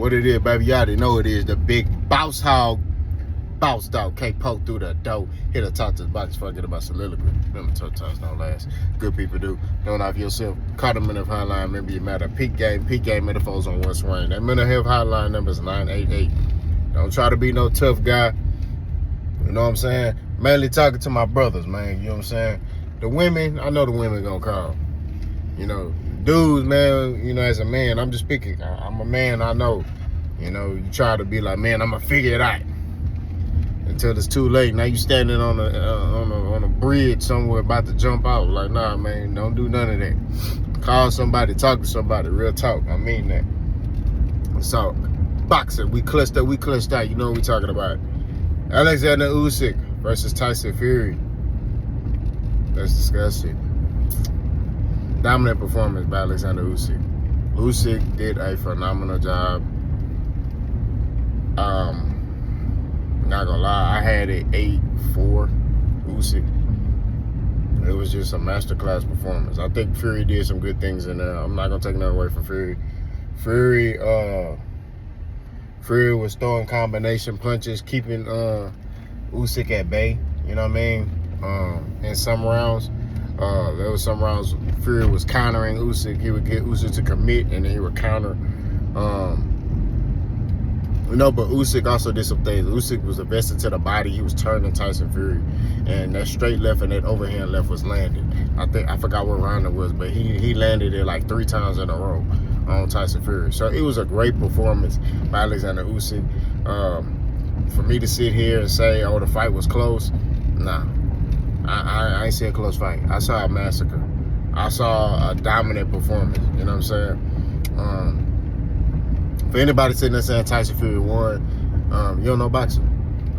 What it is, baby, you already know it is. The big boss hog, boss dog. Can't poke through the door. Here to talk to the box. Forget about soliloquy. Remember, tough times don't last. Good people do. Don't off yourself. Caught them in the hotline. Remember, you matter. Peak game metaphors on one swing. That mental health hotline number is 988. Don't try to be no tough guy. You know what I'm saying? Mainly talking to my brothers, man. You know what I'm saying? The women, I know the women gonna call. You know, dudes, man, you know, as a man, I'm just speaking. I'm a man, I know. You know, you try to be like, man, I'm gonna figure it out. Until it's too late. Now you standing on a bridge somewhere about to jump out. Like, nah, man, don't do none of that. Call somebody, talk to somebody, real talk. I mean that. So, boxing, we clutched out. You know what we talking about. Oleksandr Usyk versus Tyson Fury. Let's discuss it. Dominant performance by Oleksandr Usyk. Usyk did a phenomenal job. Not gonna lie, I had it 8-4 Usyk. It was just a masterclass performance. I think Fury did some good things in there. I'm not gonna take nothing away from Fury. Fury was throwing combination punches, keeping Usyk at bay. You know what I mean? In some rounds, there was some rounds Fury was countering Usyk. He would get Usyk to commit, and then he would counter. You know, but Usyk also did some things. Usyk was invested to the body. He was turning Tyson Fury, and that straight left and that overhand left was landing. I forgot what round it was, but he landed it like 3 times in a row on Tyson Fury. So it was a great performance by Oleksandr Usyk. For me to sit here and say, oh, the fight was close, nah. I ain't see a close fight. I saw a massacre. I saw a dominant performance. You know what I'm saying? For anybody sitting there saying Tyson Fury won, you don't know boxing.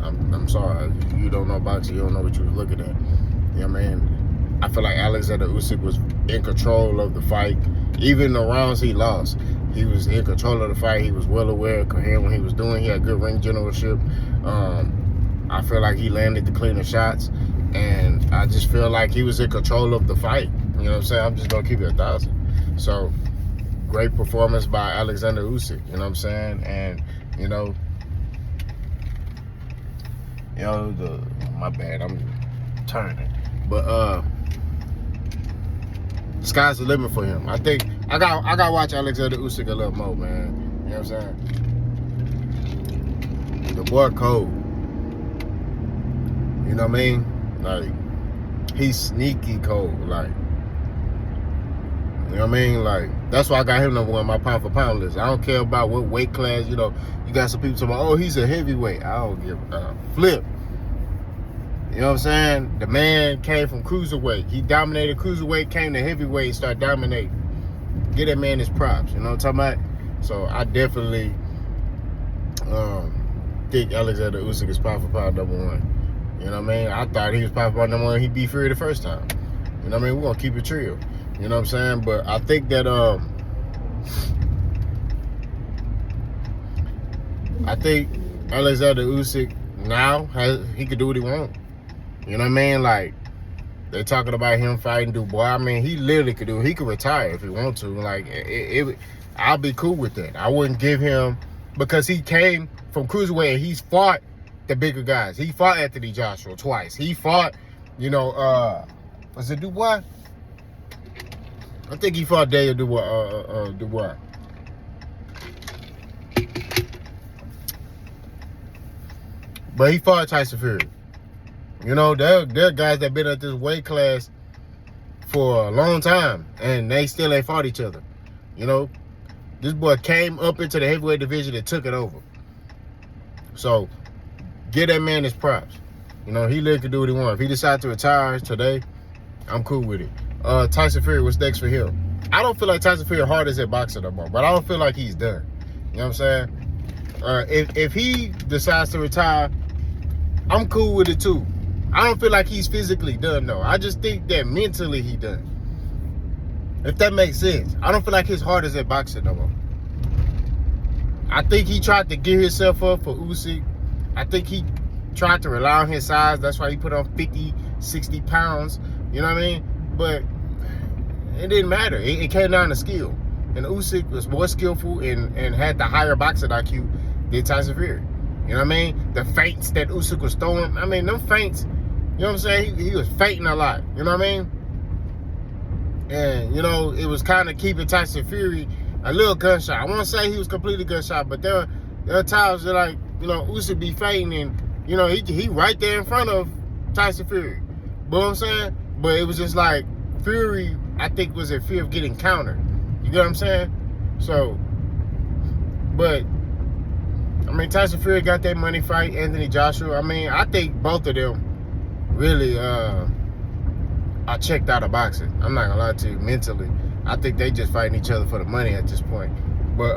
I'm sorry. You don't know boxing. You don't know what you were looking at. You know what I mean? I feel like Oleksandr Usyk was in control of the fight. Even the rounds he lost, he was in control of the fight. He was well aware, coherent when he was doing. He had good ring generalship. I feel like he landed the cleaner shots. And I just feel like he was in control of the fight. You know what I'm saying? I'm just going to keep it 1,000. So, great performance by Oleksandr Usyk. You know what I'm saying? And, my bad, I'm turning. But, sky's the limit for him. I think, I got to watch Oleksandr Usyk a little more, man. You know what I'm saying? The boy cold. You know what I mean? Like, he's sneaky cold. Like, you know what I mean? Like, that's why I got him number 1 on my pound for pound list. I don't care about what weight class. You know, you got some people talking about, oh, he's a heavyweight. I don't give a flip. You know what I'm saying? The man came from cruiserweight. He dominated cruiserweight, came to heavyweight, and started dominating. Get that man his props. You know what I'm talking about? So I definitely think Oleksandr Usyk is pound for pound number 1. You know what I mean? I thought he was pound for pound number 1. He beat Fury the first time. You know what I mean? We're gonna keep it real. You know what I'm saying? But I think that Oleksandr Usyk now he could do what he wants. You know what I mean? Like, they're talking about him fighting Dubois. I mean, he literally could do it. He could retire if he wants to. Like, I'll be cool with that. I wouldn't give him, because he came from cruiserweight and he's fought the bigger guys. He fought Anthony Joshua twice. He fought, was it Dubois? I think he fought Daniel Dubois. But he fought Tyson Fury. You know, there are guys that been at this weight class for a long time, and they still ain't fought each other. You know, this boy came up into the heavyweight division and took it over. So, give that man his props. You know, he literally can do what he wants. If he decides to retire today, I'm cool with it. Tyson Fury, what's next for him? I don't feel like Tyson Fury hard as a boxer no more, but I don't feel like he's done. You know what I'm saying? If he decides to retire, I'm cool with it too. I don't feel like he's physically done though. I just think that mentally he done. If that makes sense. I don't feel like his heart is at boxing no more. I think he tried to gear himself up for Usyk. I think he tried to rely on his size. That's why he put on 50, 60 pounds. You know what I mean? But it didn't matter. It came down to skill. and Usyk was more skillful and had the higher boxing IQ than Tyson Fury. You know what I mean? The feints that Usyk was throwing, I mean, them feints, you know what I'm saying? He was feinting a lot, you know what I mean? And, you know, it was kind of keeping Tyson Fury a little gunshot. I won't say he was completely gunshot, but there are times that, like, you know, Usyk be feinting and, you know, he right there in front of Tyson Fury. You know what I'm saying? But it was just like Fury, I think, was in fear of getting countered. You get what I'm saying? So, but, I mean, Tyson Fury got that money fight, Anthony Joshua. I mean, I think both of them really are checked out of boxing. I'm not gonna lie to you, mentally. I think they just fighting each other for the money at this point. But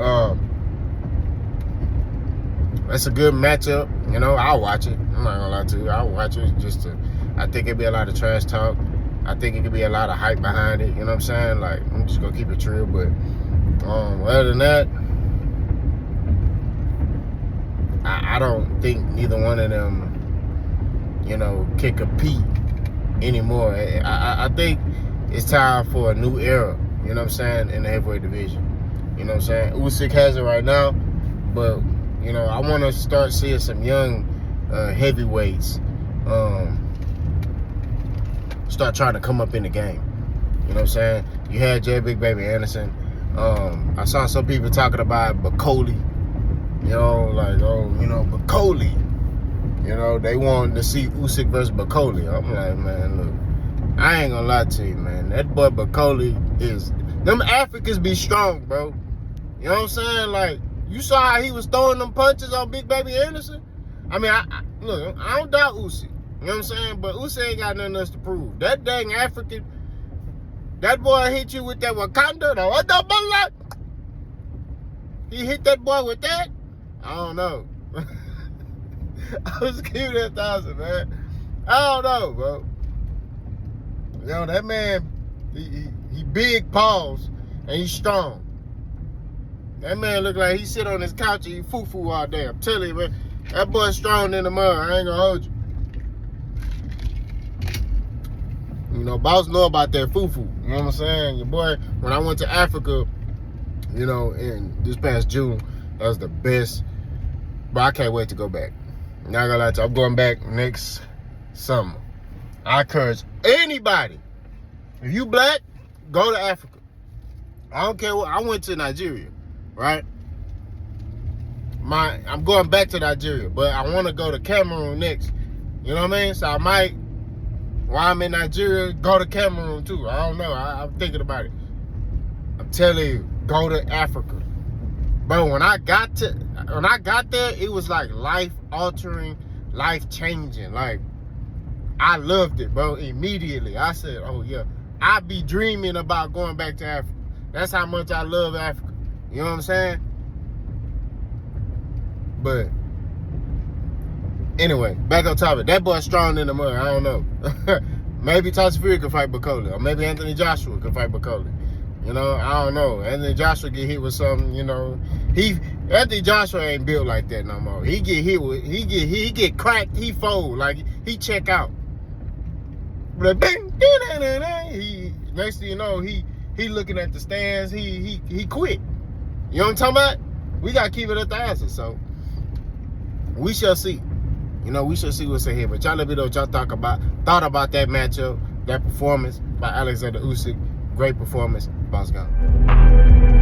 that's a good matchup. You know, I'll watch it. I'm not gonna lie to you. I'll watch it I think it'd be a lot of trash talk. I think it could be a lot of hype behind it. You know what I'm saying? Like, I'm just gonna keep it real. But other than that, I don't think neither one of them, you know, can compete anymore. I think it's time for a new era, you know what I'm saying, in the heavyweight division. You know what I'm saying? Usyk has it right now, but, you know, I want to start seeing some young heavyweights start trying to come up in the game. You know what I'm saying? You had J. Big Baby Anderson. I saw some people talking about Bakoli. You know, like, oh, you know, Bakoli. You know, they wanted to see Usyk versus Bakoli. I'm like, man, look, I ain't gonna lie to you, man. That boy Bakoli is, them Africans be strong, bro. You know what I'm saying? Like, you saw how he was throwing them punches on Big Baby Anderson? I mean, look, I don't doubt Usyk. You know what I'm saying? But Usyk ain't got nothing else to prove. That dang African, that boy hit you with that Wakanda. What the fuck? He hit that boy with that? I don't know. I was giving that 1,000, man. I don't know, bro. You know, that man, he big paws and he's strong. That man look like he sit on his couch and he foo-foo all day. I'm telling you, man, that boy's strong in the mud. I ain't gonna hold you. You know, boss know about that foo-foo. You know what I'm saying? Your boy, when I went to Africa, you know, in this past June, that was the best. But I can't wait to go back. Not gonna lie to you, I'm going back next summer. I encourage anybody, if you black, go to Africa. I don't care what. I went to Nigeria, right? I'm going back to Nigeria, but I want to go to Cameroon next. You know what I mean? So I might, while I'm in Nigeria, go to Cameroon too. I don't know. I'm thinking about it. I'm telling you, go to Africa. But when I got there, it was like life-altering, life-changing. Like, I loved it, bro, immediately. I said, oh, yeah, I be dreaming about going back to Africa. That's how much I love Africa. You know what I'm saying? But, anyway, back on topic. That boy's strong in the mud. I don't know. Maybe Tyson Fury could fight Bakoli. Or maybe Anthony Joshua could fight Bakoli. You know, I don't know. Anthony Joshua get hit with something, you know. Anthony Joshua ain't built like that no more. He get hit with, he get cracked, he fold, like he check out. But next thing you know, he looking at the stands, he quit. You know what I'm talking about? We gotta keep it at the answer. So we shall see. You know, we shall see what's ahead. But y'all let me know what y'all thought about that matchup, that performance by Oleksandr Usyk. Great performance. Boss gone.